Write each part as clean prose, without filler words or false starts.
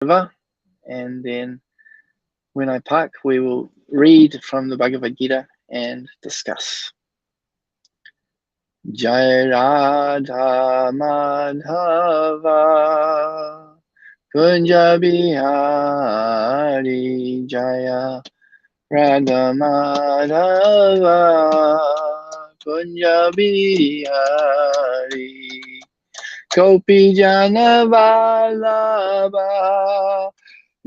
over, and then when I park, we will read from the Bhagavad Gita and discuss. Jai Radha Madhava Kunja Bihari Jaya Radha Madhava Kunja Bihari Gopi Jana Vallabha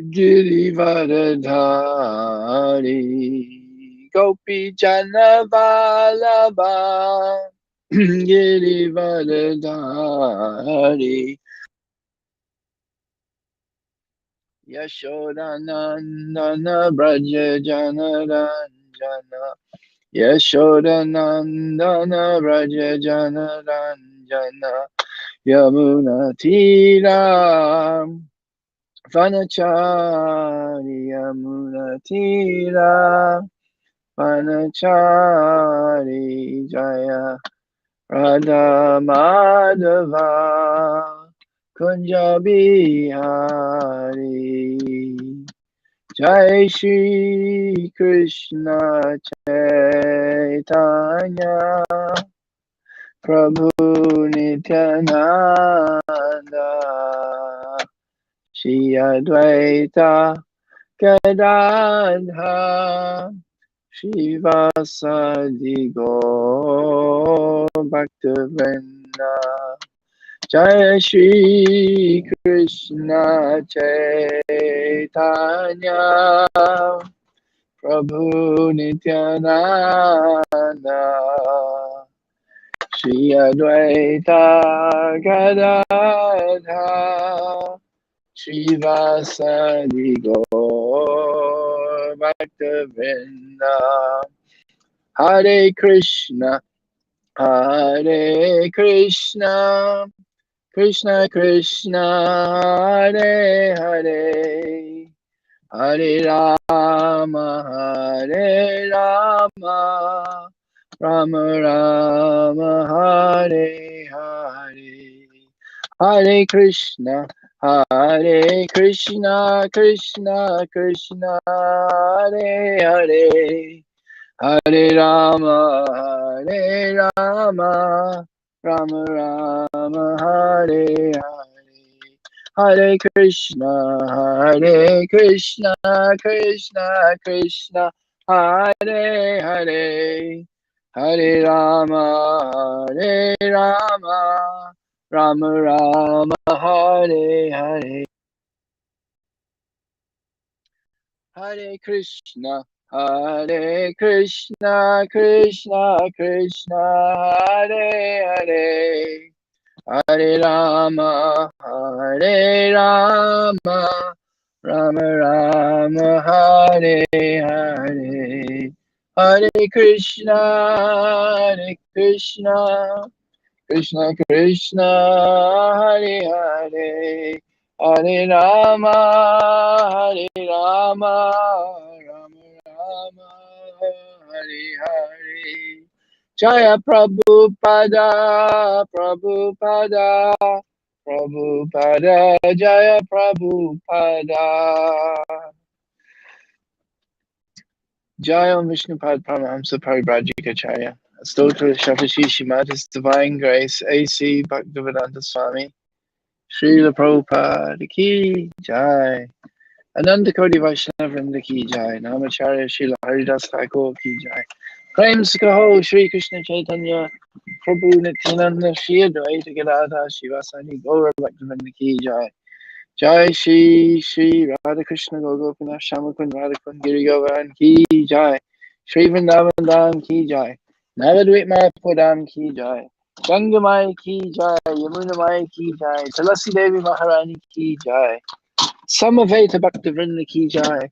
Girivardhari Gopi Jana Vallabha Girivardhari Yashodanandana Braja Janaranjana Yashodanandana Braja Janaranjana Yamuna Tira Vanachari Yamuna Tira Vanachari Jaya Radha Madhava Kunja Bihari Jai Shri Krishna Chaitanya Prabhu Nityananda Shri Advaita Gadadha Shivasadi Gaur Bhaktivinoda Jai Shri Krishna Chaitanya Prabhu Nityananda Shri Advaita Gadadha Shivasadi Gaur Bhaktivinoda Hare Krishna Hare Krishna Krishna Krishna Hare Hare Hare Rama Hare Rama Rama Rama Hare Hare Hare Krishna Krishna Krishna Hare Hare Hare Rama Rama Rama Hare Hare Hare Krishna Krishna Krishna Hare Hare Hare Rama Rama Rama Hare Hare Hare Krishna Krishna Krishna Hare Hare Hare Rama Rama Rama Hare Hare Hare Krishna Krishna Krishna Hare Hare Hare Rama Rama Rama Hare Hare Jaya Prabhupada Jaya Prabhupada Jaya Vishnupad Paramahamsa Paribrajikacharya Stotra Shatashi Shimatis Divine Grace A.C. Bhaktivedanta Swami Srila Prabhupada Ki Jai Ananda Koti Vaishnavrinda Ki Jai Namacharya Srila Haridas Thakur Ki Jai Prem Sikaho Shri Krishna Chaitanya Prabhu Nityananda Shri Advaita Gadadha Shivasani Gaura Bhaktivedanta Ki Jai Jai Shri Radha Krishna Gopinath Shamakun Radhakun Giri Govardhan Ki Jai Shri Vrindavan Dham Ki Jai Navadvip Mayapur Dham Ki Jai Gangamai Ki Jai Yamuna Mai Ki Jai Tulasi Devi Maharani Ki Jai Samaveta Bhaktivinoda Ki Jai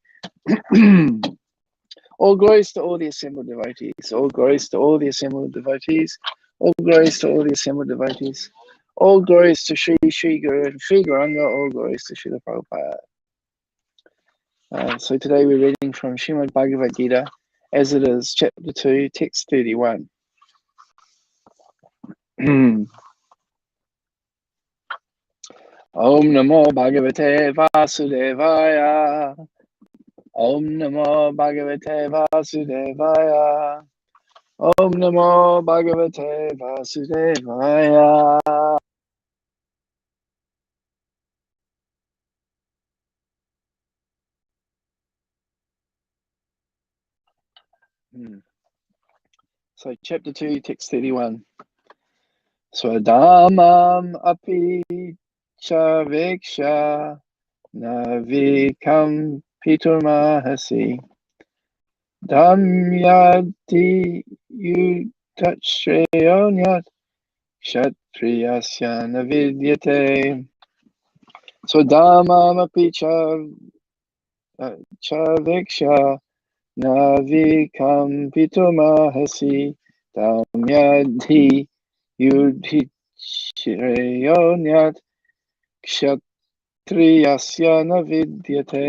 All glories to all the assembled devotees. All glories to all the assembled devotees. All glories to all the assembled devotees. All glories to Sri Guru and Sri Gauranga. All glories to Srila Prabhupada. So today we're reading from Srimad Bhagavad Gita, as it is, chapter 2, text 31. Om Namo Bhagavate Vasudevaya. Om Namo Bhagavate Vasudevaya. Om Namo Bhagavate Vasudevaya. So chapter 2, text 31. Swadhamam api chaveksha navikam piturmahasi dhamyati yutachreyonyat kshatriyasya navidyate. Swadhamam api chaveksha navikam piturmahasi dhamyati yudhichreyonyat kshatriyasya navidyate.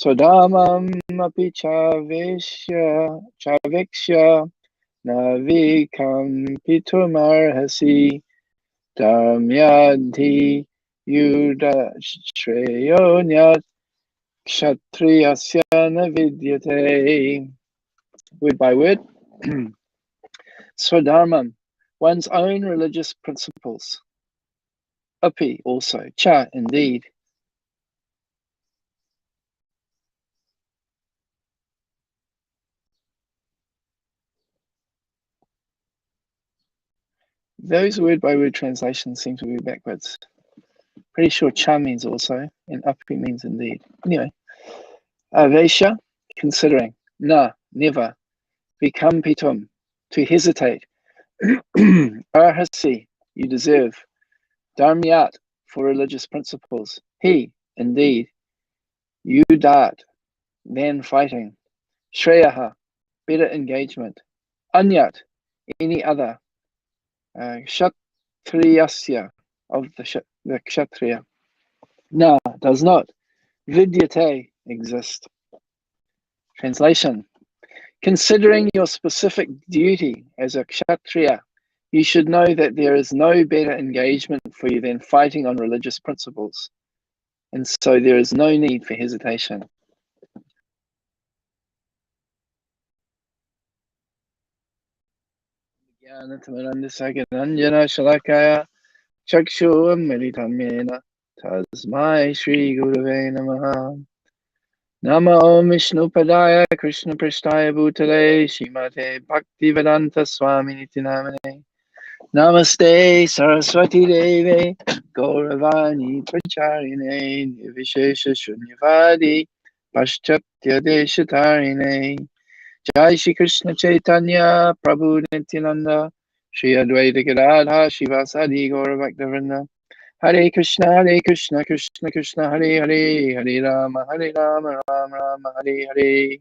Swadhamam api chaveksha navikam piturmarhasi dhamyadhi yudhachreyonyat kshatriyasya navidyate. Word by word. Swadharmam, one's own religious principles. Api, also. Cha, indeed. Those word-by-word translations seem to be backwards. Pretty sure cha means also, and api means indeed. Anyway. Avesha, considering. Na, never. Vikampitum, to hesitate. Arhasi, you deserve. Dharmyat, for religious principles. He, indeed. Yudat, then fighting. Shreyaha, better engagement. Anyat, any other. Kshatriyasya, of the kshatriya. Na, does not. Vidyate, exist. Translation. Considering your specific duty as a kshatriya, you should know that there is no better engagement for you than fighting on religious principles, and so there is no need for hesitation. Tasmai Shri Gurave Namaha. Namo Vishnu Padaya Krishna Prasthaya Bhutale Shrimate Bhaktivedanta Swami Nitinamane. Namaste Saraswati Deve Gauravani Pracharine Nirvishesha Shunyavadi Paschatya Deshatarine. Jai Shri Krishna Chaitanya Prabhu Nityananda Shri Advaita Gadadha Shivasadi Gauravakta Hare Krishna, Krishna Krishna, Hare Hare, Hare Rama, Rama Rama, Hare Hare.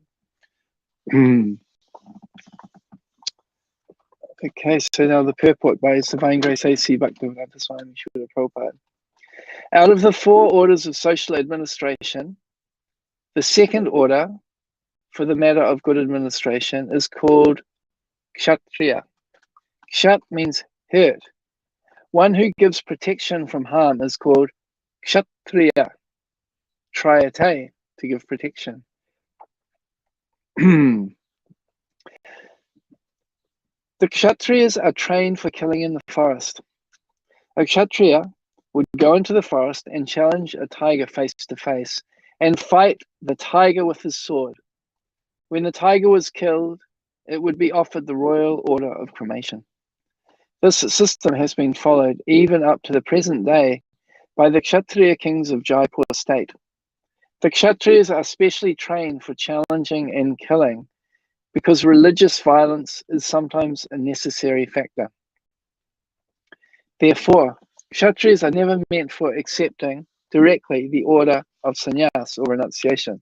Okay, so now the purport by His Divine Grace A.C. Bhaktivedanta Swami Srila Prabhupada. Out of the 4 orders of social administration, the second order for the matter of good administration is called Kshatriya. Kshat means hurt. One who gives protection from harm is called Kshatriya. Triyate, to give protection. The Kshatriyas are trained for killing in the forest. A Kshatriya would go into the forest and challenge a tiger face to face and fight the tiger with his sword. When the tiger was killed, it would be offered the royal order of cremation. This system has been followed even up to the present day by the Kshatriya kings of Jaipur state. The Kshatriyas are specially trained for challenging and killing because religious violence is sometimes a necessary factor. Therefore, Kshatriyas are never meant for accepting directly the order of sannyas or renunciation.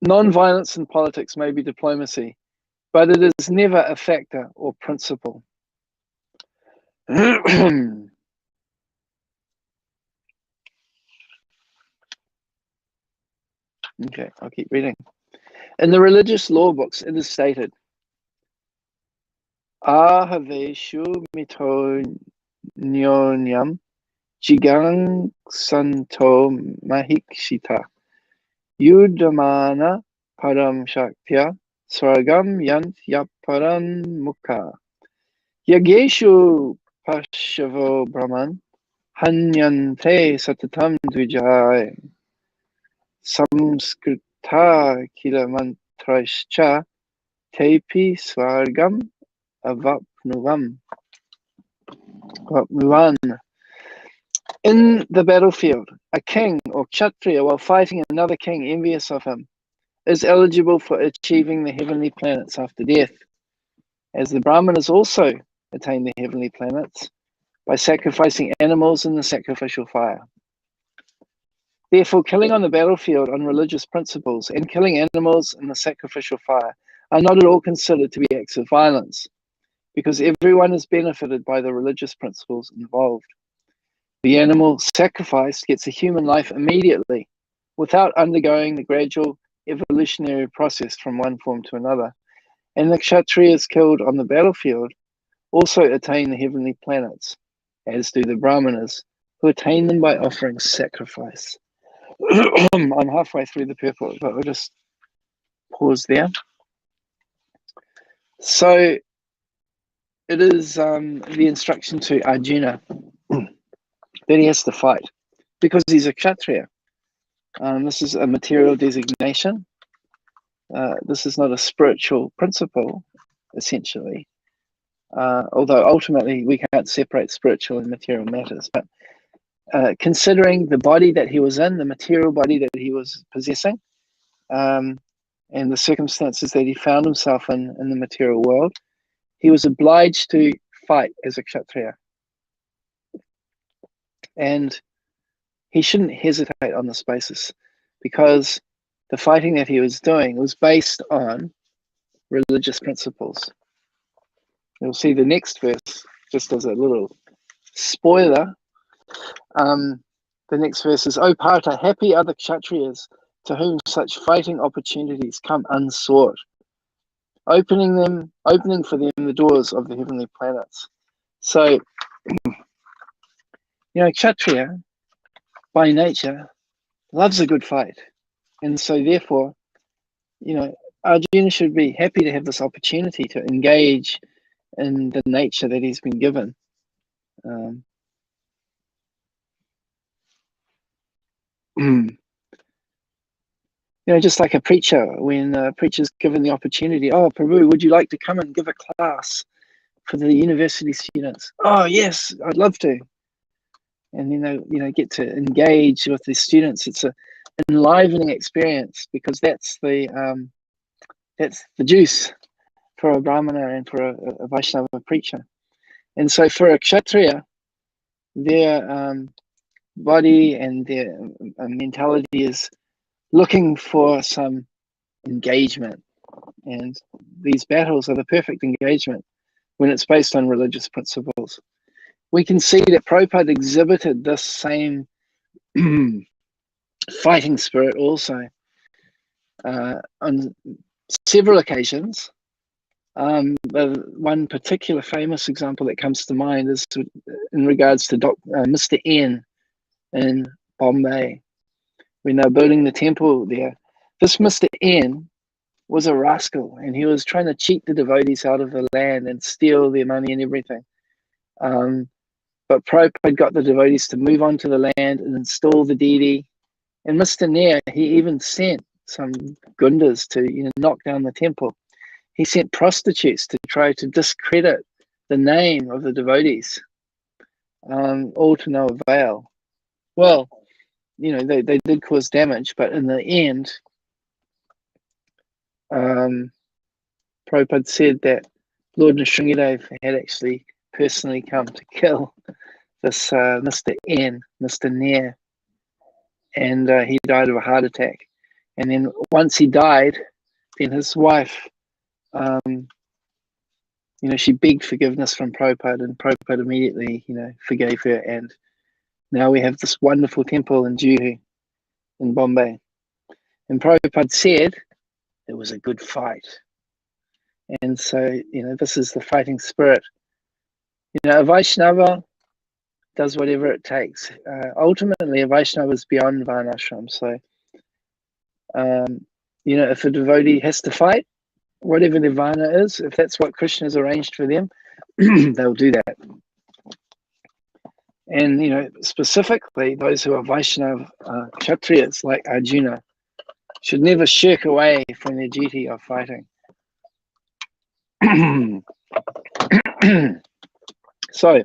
Non-violence in politics may be diplomacy, but it is never a factor or principle. Okay, I'll keep reading. In the religious law books, it is stated, Ahaveshu mito nyonyam Jigang Santo Mahikshita Yudamana Param Shaktya Swargam Yant Yaparan Mukha Yageshu Pashavo Brahman Hanyante Satatam Dvijay Samskrita Kilamantrascha Tepi Swargam Avapnuvam. In the battlefield, a king or kshatriya, while fighting another king envious of him, is eligible for achieving the heavenly planets after death, as the brahmanas also attain the heavenly planets by sacrificing animals in the sacrificial fire. Therefore, killing on the battlefield on religious principles and killing animals in the sacrificial fire are not at all considered to be acts of violence, because everyone is benefited by the religious principles involved. The animal sacrificed gets a human life immediately, without undergoing the gradual evolutionary process from one form to another. And the kshatriyas killed on the battlefield also attain the heavenly planets, as do the brahmanas, who attain them by offering sacrifice. I'm halfway through the purport, but we'll just pause there. So it is the instruction to Arjuna that he has to fight because he's a kshatriya. This is a material designation. This is not a spiritual principle, essentially. Although ultimately we can't separate spiritual and material matters. But considering the body that he was in, the material body that he was possessing, and the circumstances that he found himself in the material world, he was obliged to fight as a kshatriya. And he shouldn't hesitate on this basis, because the fighting that he was doing was based on religious principles. You'll see the next verse, just as a little spoiler. The next verse is, O Partha, happy are the kshatriyas to whom such fighting opportunities come unsought, opening for them the doors of the heavenly planets. So, kshatriya, by nature, loves a good fight. And so therefore, Arjuna should be happy to have this opportunity to engage in the nature that he's been given. Just like a preacher, when a preacher's given the opportunity, oh, Prabhu, would you like to come and give a class for the university students? Oh, yes, I'd love to. And get to engage with the students. It's an enlivening experience, because that's the juice for a brahmana and for a Vaishnava preacher. And so for a kshatriya, their body and their mentality is looking for some engagement. And these battles are the perfect engagement when it's based on religious principles. We can see that Prabhupada exhibited this same fighting spirit also on several occasions. One particular famous example that comes to mind is in regards to Mr. N in Bombay, when they're building the temple there. This Mr. N was a rascal, and he was trying to cheat the devotees out of the land and steal their money and everything. But Prabhupada got the devotees to move onto the land and install the deity. And Mr. Nair, he even sent some gundas to knock down the temple. He sent prostitutes to try to discredit the name of the devotees, all to no avail. Well, they did cause damage, but in the end, Prabhupada said that Lord Nrsimhadev had actually personally come to kill this Mr. N, Mr. Nair, and he died of a heart attack. And then once he died, then his wife, she begged forgiveness from Prabhupada, and Prabhupada immediately, forgave her. And now we have this wonderful temple in Juhu in Bombay. And Prabhupada said it was a good fight. And so, this is the fighting spirit. A Vaishnava does whatever it takes. Ultimately, a Vaishnava is beyond Varnashram. So, you know, if a devotee has to fight, whatever their Varna is, if that's what Krishna has arranged for them, they'll do that. And, you know, specifically, those who are Vaishnava Kshatriyas, like Arjuna, should never shirk away from their duty of fighting. So,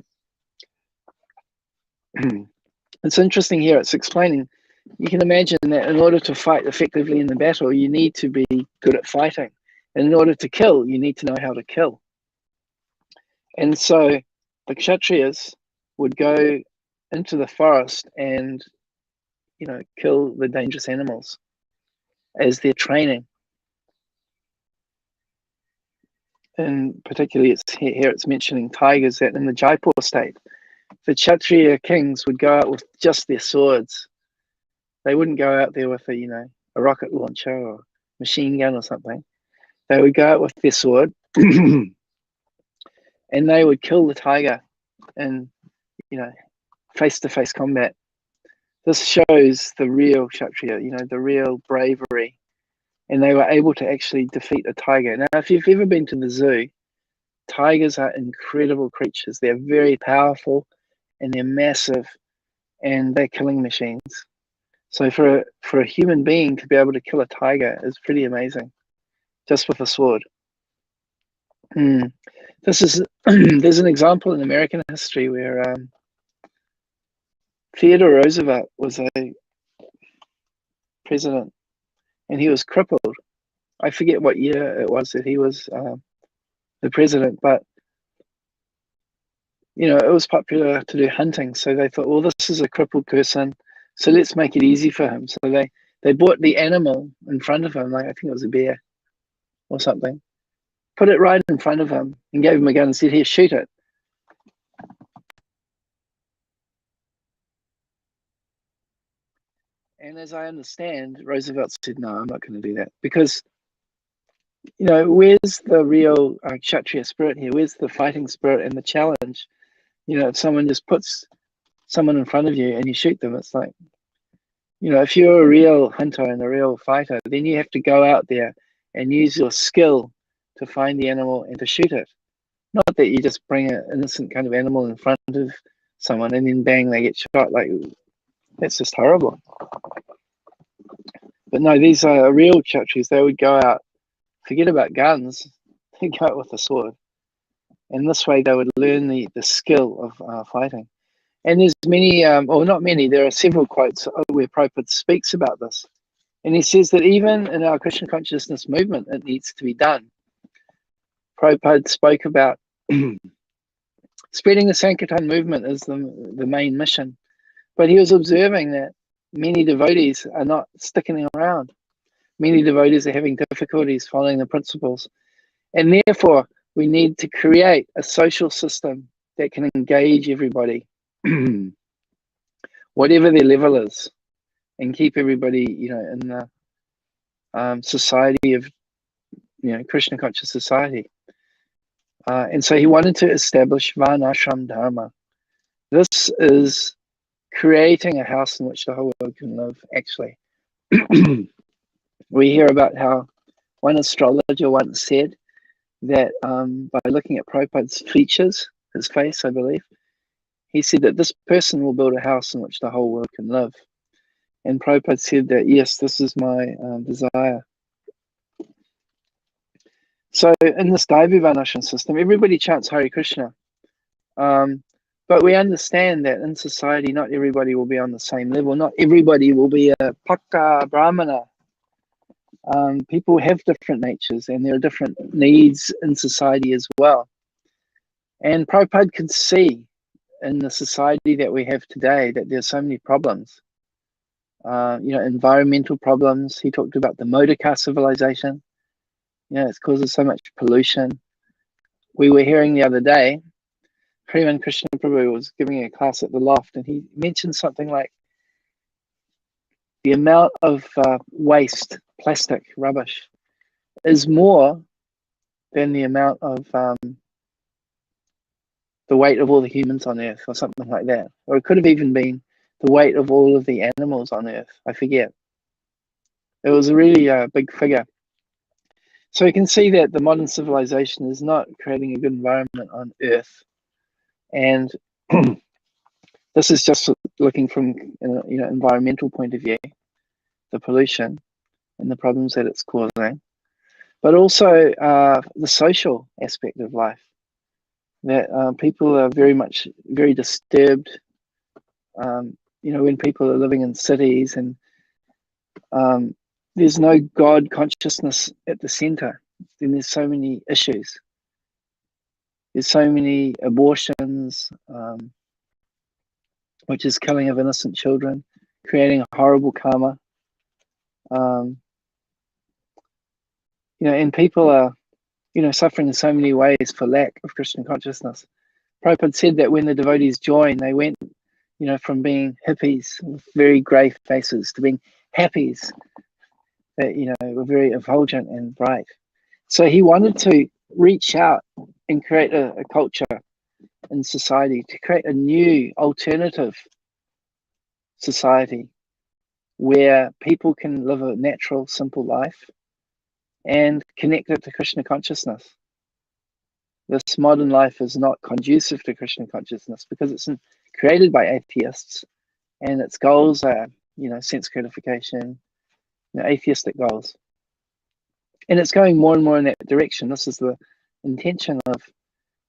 it's interesting here, it's explaining, you can imagine that in order to fight effectively in the battle, you need to be good at fighting. And in order to kill, you need to know how to kill. And so the Kshatriyas would go into the forest and, you know, kill the dangerous animals as their training. And particularly here it's mentioning tigers, that in the Jaipur state, the Kshatriya kings would go out with just their swords. They wouldn't go out there with a, you know, a rocket launcher or machine gun or something. They would go out with their sword and they would kill the tiger in, you know, face-to-face combat. This shows the real Kshatriya, you know, the real bravery. And they were able to actually defeat a tiger. Now, if you've ever been to the zoo, tigers are incredible creatures. They're very powerful and they're massive and they're killing machines. So for a human being to be able to kill a tiger is pretty amazing, just with a sword. This is there's an example in American history where Theodore Roosevelt was a president and he was crippled. I forget what year it was that he was the president, but you know, it was popular to do hunting. So they thought, well, this is a crippled person, so let's make it easy for him. So they brought the animal in front of him, like I think it was a bear or something, put it right in front of him and gave him a gun and said, here, shoot it. And as I understand, Roosevelt said, no, I'm not going to do that. Because, you know, where's the real Kshatriya spirit here? Where's the fighting spirit and the challenge? You know, if someone just puts someone in front of you and you shoot them, it's like, you know, if you're a real hunter and a real fighter, then you have to go out there and use your skill to find the animal and to shoot it. Not that you just bring an innocent kind of animal in front of someone and then bang, they get shot. Like, that's just horrible. But no, these are real Kshatriyas. They would go out, forget about guns, they go out with a sword. And this way they would learn the skill of fighting. And there's many, or not many, there are several quotes where Prabhupada speaks about this. And he says that even in our Krishna consciousness movement, it needs to be done. Prabhupada spoke about spreading the Sankirtan movement is the main mission. But he was observing that many devotees are not sticking around. Many devotees are having difficulties following the principles. And therefore, we need to create a social system that can engage everybody, whatever their level is, and keep everybody, you know, in the society of, you know, Krishna conscious society. And so he wanted to establish Varnashram Dharma. This is creating a house in which the whole world can live, actually. We hear about how one astrologer once said that by looking at Prabhupada's features, his face, I believe, he said that this person will build a house in which the whole world can live. And Prabhupada said that, yes, this is my desire. So in this Daivi Varnashram system, everybody chants Hare Krishna. But we understand that in society, not everybody will be on the same level. Not everybody will be a Pakka Brahmana. People have different natures and there are different needs in society as well. And Prabhupada could see in the society that we have today that there's so many problems. You know, environmental problems. He talked about the motor car civilization. You know, it causes so much pollution. We were hearing the other day, Sriman Krishna Prabhu was giving a class at the loft and he mentioned something like the amount of waste, plastic, rubbish, is more than the amount of the weight of all the humans on Earth, or something like that. Or it could have even been the weight of all of the animals on Earth. I forget. It was a really big figure. So you can see that the modern civilization is not creating a good environment on Earth. And this is just looking from environmental point of view, the pollution and the problems that it's causing, but also the social aspect of life. That people are very disturbed. When people are living in cities and there's no God consciousness at the center, then there's so many issues. There's so many abortions, which is killing of innocent children, creating a horrible karma. And people are, suffering in so many ways for lack of Krishna consciousness. Prabhupada said that when the devotees joined, they went, from being hippies with very grey faces to being happies that, were very effulgent and bright. So he wanted to reach out and create a culture in society, to create a new alternative society where people can live a natural, simple life and connect it to Krishna consciousness. This modern life is not conducive to Krishna consciousness because it's created by atheists, and its goals are, sense gratification, atheistic goals. And it's going more and more in that direction. This is the intention of,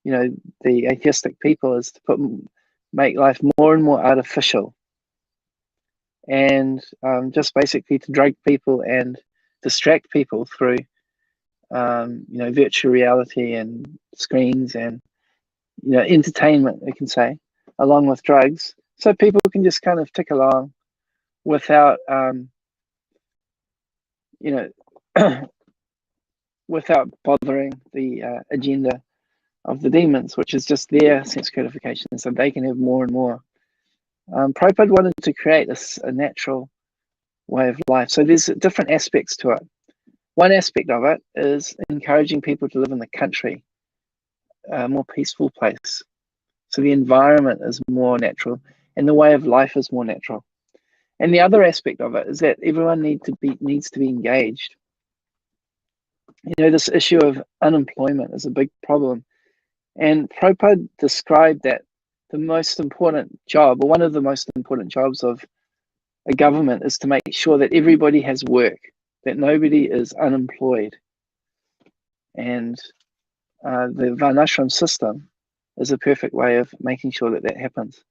the atheistic people, is to make life more and more artificial, and just basically to drug people and distract people through, virtual reality and screens and, entertainment, we can say, along with drugs, so people can just kind of tick along without, without bothering the agenda of the demons, which is just their sense gratification, so they can have more and more. Prabhupada wanted to create a natural way of life. So there's different aspects to it. One aspect of it is encouraging people to live in the country, a more peaceful place. So the environment is more natural and the way of life is more natural. And the other aspect of it is that everyone needs to be engaged. This issue of unemployment is a big problem. And Prabhupada described that the most important job, or one of the most important jobs of a government, is to make sure that everybody has work, that nobody is unemployed. And the Varnashram system is a perfect way of making sure that that happens.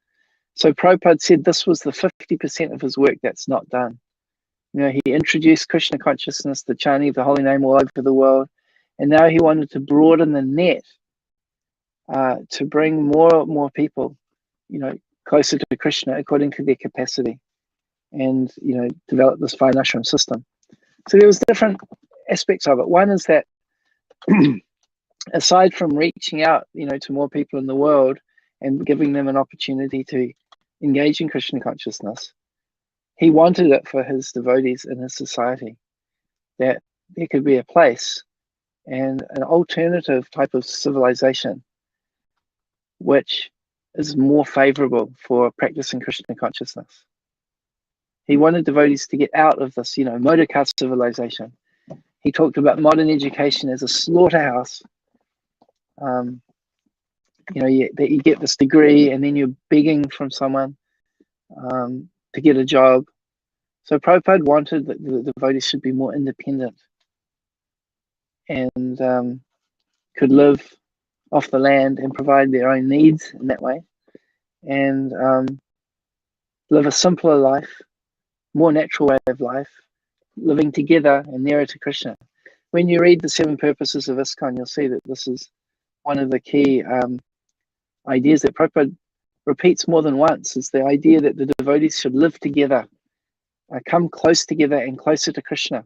So Prabhupada said this was the 50% of his work that's not done. He introduced Krishna consciousness, the chanting of the holy name all over the world, and now he wanted to broaden the net to bring more people, closer to Krishna according to their capacity, and develop this Varnashram system. So there was different aspects of it. One is that aside from reaching out, to more people in the world and giving them an opportunity to engage in Krishna consciousness, he wanted it for his devotees in his society, that there could be a place and an alternative type of civilization which is more favorable for practicing Krishna consciousness. He wanted devotees to get out of this, motor car civilization. He talked about modern education as a slaughterhouse. That you get this degree and then you're begging from someone to get a job. So Prabhupada wanted that the devotees should be more independent and could live off the land and provide their own needs in that way, and live a simpler life, more natural way of life, living together and nearer to Krishna. When you read the 7 purposes of ISKCON, you'll see that this is one of the key ideas that Prabhupada repeats more than once. Is the idea that the devotees should live together, come close together and closer to Krishna,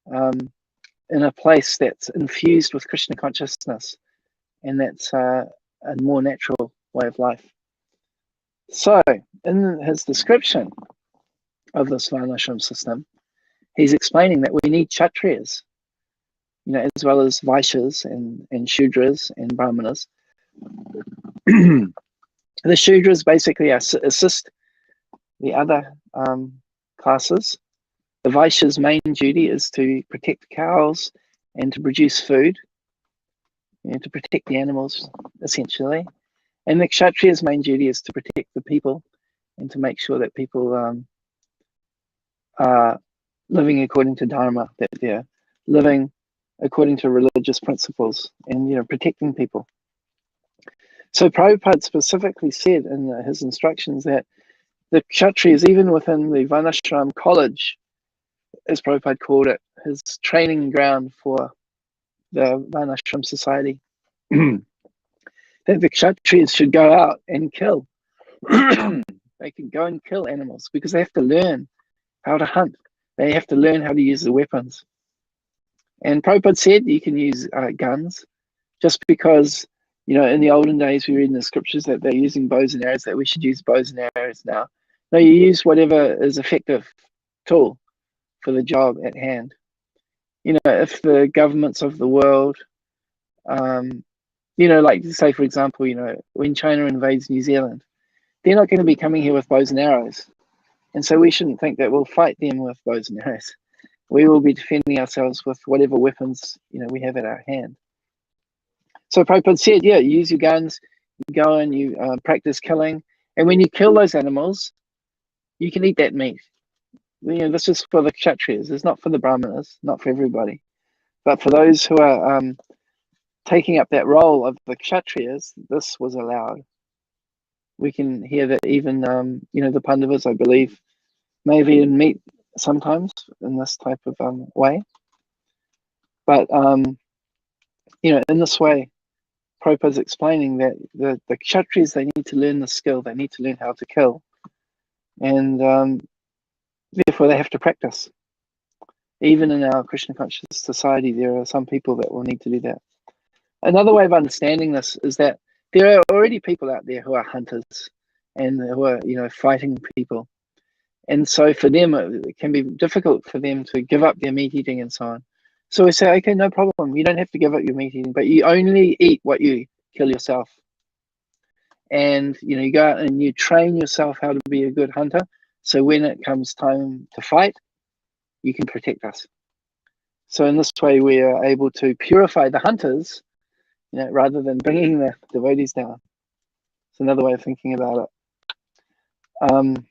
in a place that's infused with Krishna consciousness, and that's a more natural way of life. So in his description of this Varnashram system, he's explaining that we need Kshatriyas, as well as Vaishyas and Shudras and Brahmanas, The Shudras basically assist the other classes. The Vaishya's main duty is to protect cows and to produce food, to protect the animals, essentially. And the Kshatriya's main duty is to protect the people and to make sure that people are living according to Dharma, that they're living according to religious principles and, protecting people. So Prabhupada specifically said in his instructions that the Kshatriyas, even within the Varnashram college, as Prabhupada called it, his training ground for the Varnashram society, that the Kshatriyas should go out and kill. They can go and kill animals because they have to learn how to hunt. They have to learn how to use the weapons. And Prabhupada said you can use guns just because, in the olden days we read in the scriptures that they're using bows and arrows, that we should use bows and arrows now. No, you use whatever is effective tool for the job at hand. If the governments of the world, like say, for example, when China invades New Zealand, they're not going to be coming here with bows and arrows. And so we shouldn't think that we'll fight them with bows and arrows. We will be defending ourselves with whatever weapons, we have at our hand. So Prabhupada said, yeah, you use your guns, you go and you practice killing. And when you kill those animals, you can eat that meat. This is for the Kshatriyas. It's not for the Brahmanas, not for everybody. But for those who are taking up that role of the Kshatriyas, this was allowed. We can hear that even, the Pandavas, I believe, may have eaten meat sometimes in this type of way. But, in this way, Prabhupada's explaining that the Kshatriyas, they need to learn the skill. They need to learn how to kill. And therefore, they have to practice. Even in our Krishna conscious society, there are some people that will need to do that. Another way of understanding this is that there are already people out there who are hunters and who are, fighting people. And so for them, it can be difficult for them to give up their meat eating and so on. So we say, okay, no problem. You don't have to give up your meat eating, but you only eat what you kill yourself. And, you go out and you train yourself how to be a good hunter. So when it comes time to fight, you can protect us. So in this way, we are able to purify the hunters, rather than bringing the devotees down. It's another way of thinking about it.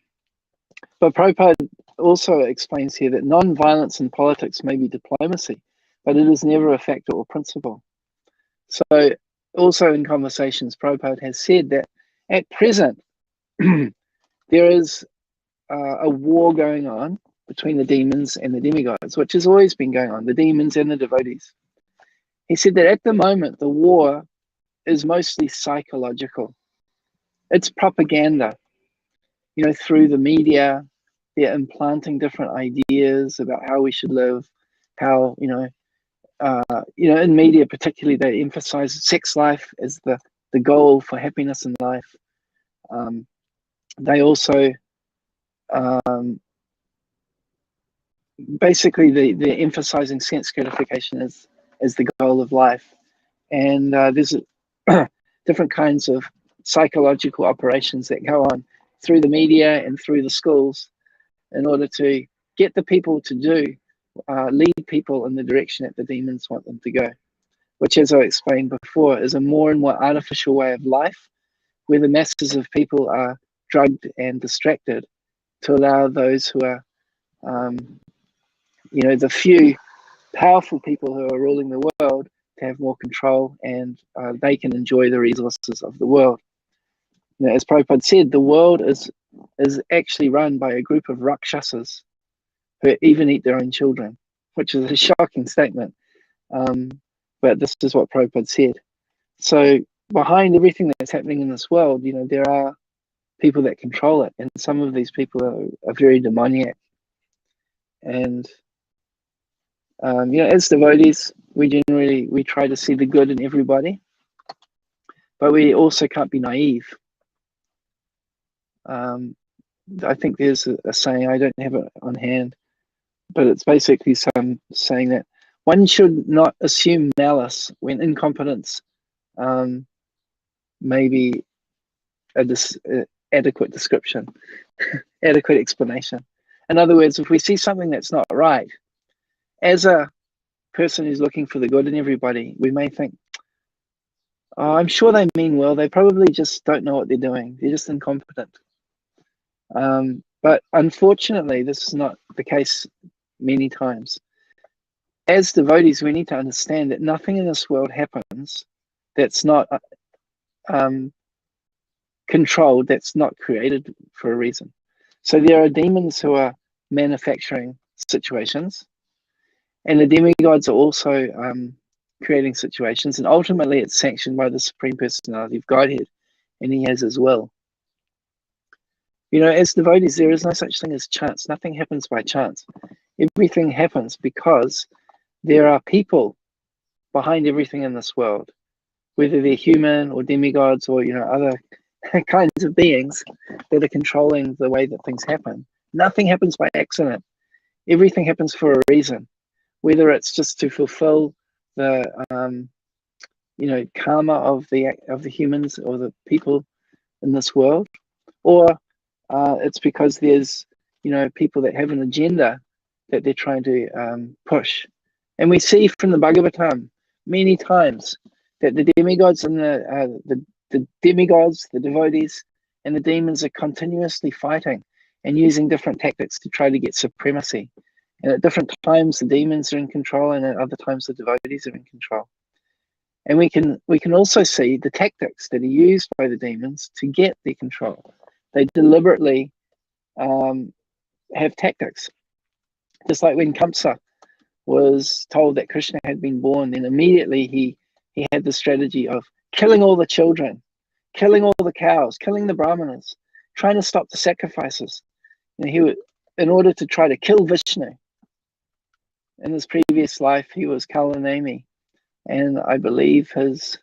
But Prabhupada also explains here that non-violence in politics may be diplomacy, but it is never a factor or principle. So also in conversations, Prabhupada has said that at present, there is a war going on between the demons and the demigods, which has always been going on, the demons and the devotees. He said that at the moment, the war is mostly psychological. It's propaganda. Through the media, they're implanting different ideas about how we should live, how, in media particularly, they emphasize sex life as the goal for happiness in life. They also, basically, they're emphasizing sense gratification as the goal of life. And there's different kinds of psychological operations that go on through the media and through the schools in order to get the people to lead people in the direction that the demons want them to go, which, as I explained before, is a more and more artificial way of life where the masses of people are drugged and distracted to allow those who are, the few powerful people who are ruling the world to have more control, and they can enjoy the resources of the world. As Prabhupada said, the world is actually run by a group of rakshasas who even eat their own children, which is a shocking statement. But this is what Prabhupada said. So behind everything that's happening in this world, there are people that control it, and some of these people are very demoniac. And as devotees, we try to see the good in everybody, but we also can't be naive. I think there's a saying, I don't have it on hand, but it's basically saying that one should not assume malice when incompetence maybe a adequate description, adequate explanation. In other words, if we see something that's not right, as a person who's looking for the good in everybody, we may think, oh, I'm sure they mean well. They probably just don't know what they're doing. They're just incompetent. But unfortunately, this is not the case many times. As devotees, we need to understand that nothing in this world happens that's not controlled, that's not created for a reason. So there are demons who are manufacturing situations, and the demigods are also creating situations, and ultimately it's sanctioned by the Supreme Personality of Godhead, and he has his will. You know, as devotees, there is no such thing as chance. Nothing happens by chance. Everything happens because there are people behind everything in this world, whether they're human or demigods or, you know, other kinds of beings that are controlling the way that things happen. Nothing happens by accident. Everything happens for a reason, whether it's just to fulfill the you know, karma of the humans or the people in this world, or it's because there's, you know, people that have an agenda that they're trying to push. And we see from the Bhagavatam many times that the demigods and the demigods, the devotees, and the demons are continuously fighting and using different tactics to try to get supremacy. And at different times, the demons are in control, and at other times, the devotees are in control. And we can also see the tactics that are used by the demons to get their control. They deliberately have tactics. Just like when Kamsa was told that Krishna had been born, then immediately he had the strategy of killing all the children, killing all the cows, killing the brahmanas, trying to stop the sacrifices. And he would, in order to try to kill Vishnu. In his previous life, he was Kalanemi, and I believe his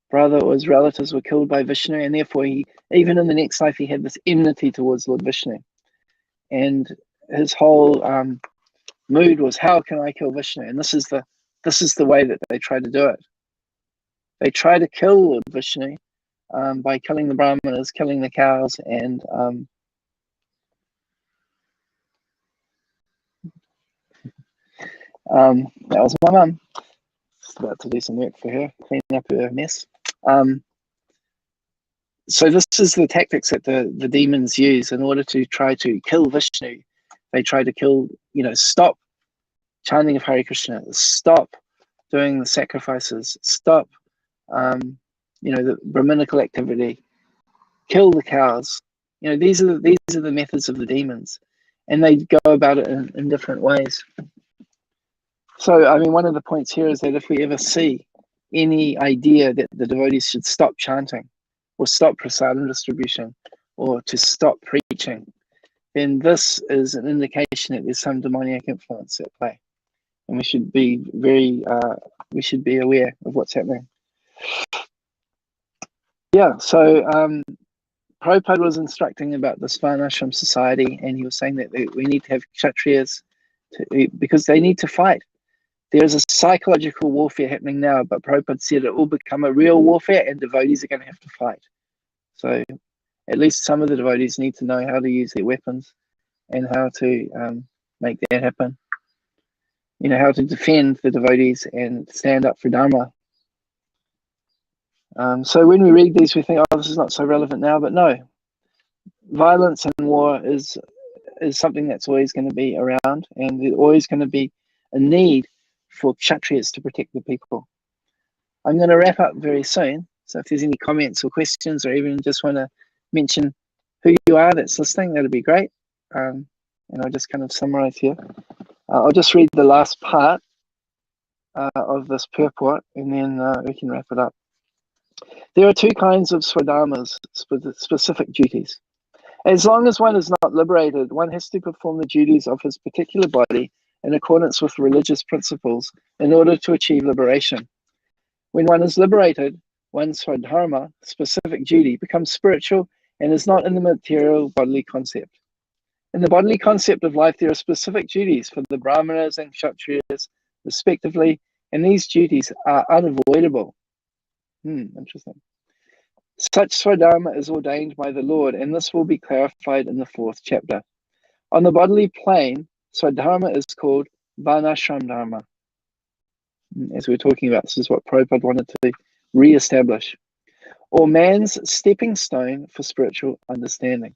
brother or his relatives were killed by Vishnu, and therefore he, even in the next life, he had this enmity towards Lord Vishnu. And his whole mood was, how can I kill Vishnu? And this is the way that they try to do it. They try to kill Lord Vishnu by killing the brahmanas, killing the cows, and that was my mum. Just about to do some work for her, clean up her mess. So this is the tactics that the demons use in order to try to kill Vishnu. They try to kill, you know, stop chanting of Hare Krishna, stop doing the sacrifices, stop, you know, the Brahminical activity, kill the cows. You know, these are the methods of the demons, and they go about it in different ways. So, I mean, one of the points here is that if we ever see any idea that the devotees should stop chanting, or stop prasadam distribution, or to stop preaching, then this is an indication that there's some demoniac influence at play, and we should be we should be aware of what's happening. Yeah, so Prabhupada was instructing about this Varnashram society, and he was saying that we need to have Kshatriyas because they need to fight. There's a psychological warfare happening now, but Prabhupada said it will become a real warfare, and devotees are going to have to fight. So at least some of the devotees need to know how to use their weapons and how to make that happen. You know, how to defend the devotees and stand up for Dharma. So when we read these, we think, oh, this is not so relevant now, but no. Violence and war is something that's always going to be around, and there's always going to be a need for Kshatriyas to protect the people. I'm going to wrap up very soon, so if there's any comments or questions, or even just want to mention who you are that's listening, that'd be great. And I'll just kind of summarize here. I'll just read the last part of this purport, and then we can wrap it up. There are two kinds of swadharmas, specific duties. As long as one is not liberated, one has to perform the duties of his particular body in accordance with religious principles in order to achieve liberation. When one is liberated, one's swadharma, specific duty, becomes spiritual and is not in the material bodily concept. In the bodily concept of life, there are specific duties for the brahmanas and kshatriyas, respectively, and these duties are unavoidable. Interesting. Such Swadharma is ordained by the Lord, and this will be clarified in the 4th chapter. On the bodily plane, Swadharma is called Varnashram Dharma. As we're talking about, this is what Prabhupada wanted to re-establish. Or man's stepping stone for spiritual understanding.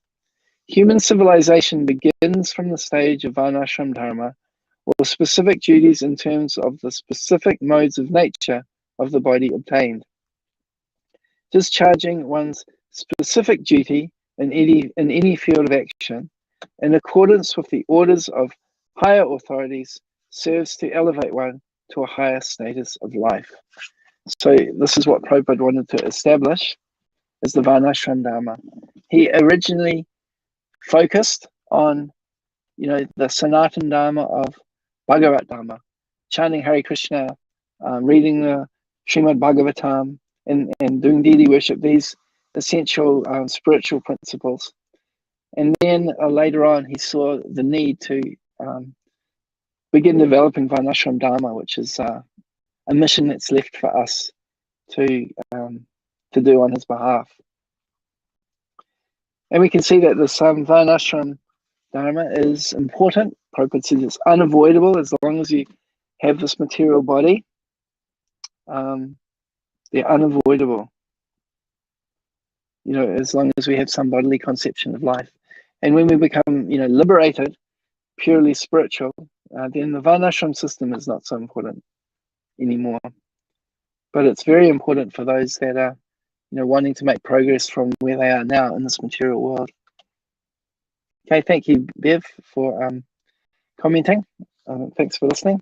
Human civilization begins from the stage of Varnashram Dharma, or specific duties in terms of the specific modes of nature of the body obtained. Discharging one's specific duty in any field of action, in accordance with the orders of higher authorities, serves to elevate one to a higher status of life. So this is what Prabhupada wanted to establish as the Varnashram Dharma. He originally focused on, the Sanatan Dharma of Bhagavat Dharma, chanting Hare Krishna, reading the Srimad Bhagavatam, and doing deity worship, these essential spiritual principles. And then later on, he saw the need to begin developing Varnashram Dharma, which is a mission that's left for us to do on his behalf. And we can see that this Varnashram Dharma is important. Prabhupada says it's unavoidable as long as you have this material body. They're unavoidable, as long as we have some bodily conception of life. And when we become, liberated, purely spiritual, then the Varnashram system is not so important anymore. But it's very important for those that are, wanting to make progress from where they are now in this material world. Okay, thank you, Bev, for commenting. Thanks for listening.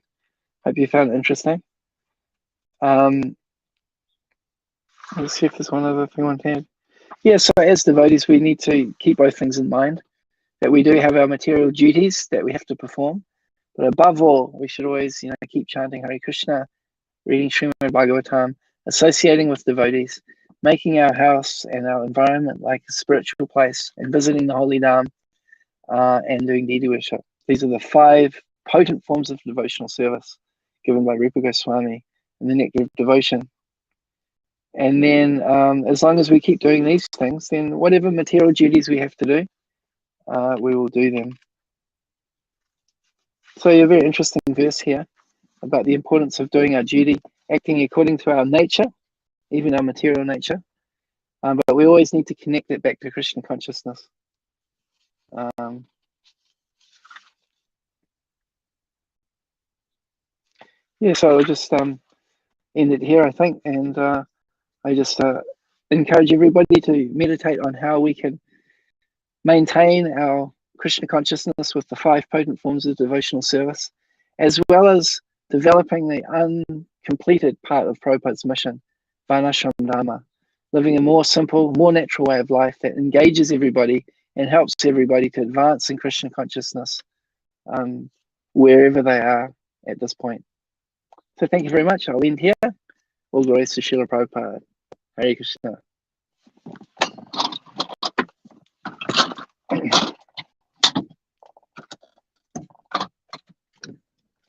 Hope you found it interesting. Let's see if there's one other thing I want to add. Yeah, so as devotees, we need to keep both things in mind, that we do have our material duties that we have to perform, but above all, we should always, keep chanting Hare Krishna, reading Srimad Bhagavatam, associating with devotees, making our house and our environment like a spiritual place, and visiting the Holy Dham, and doing deity worship. These are the 5 potent forms of devotional service given by Rupa Goswami in the Nectar of Devotion. And then as long as we keep doing these things, then whatever material duties we have to do, we will do them. So a very interesting verse here about the importance of doing our duty, acting according to our nature, even our material nature. But we always need to connect it back to Krishna consciousness. Yeah, so I'll just end it here, I think, and I just encourage everybody to meditate on how we can maintain our Krishna consciousness with the 5 potent forms of devotional service, as well as developing the uncompleted part of Prabhupada's mission, Varnashram Dharma, living a more simple, more natural way of life that engages everybody and helps everybody to advance in Krishna consciousness wherever they are at this point. So thank you very much. I'll end here. All glories to Srila Prabhupada. Hare Krishna.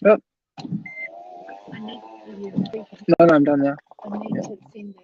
Oh. No, I'm done now. I need to send it.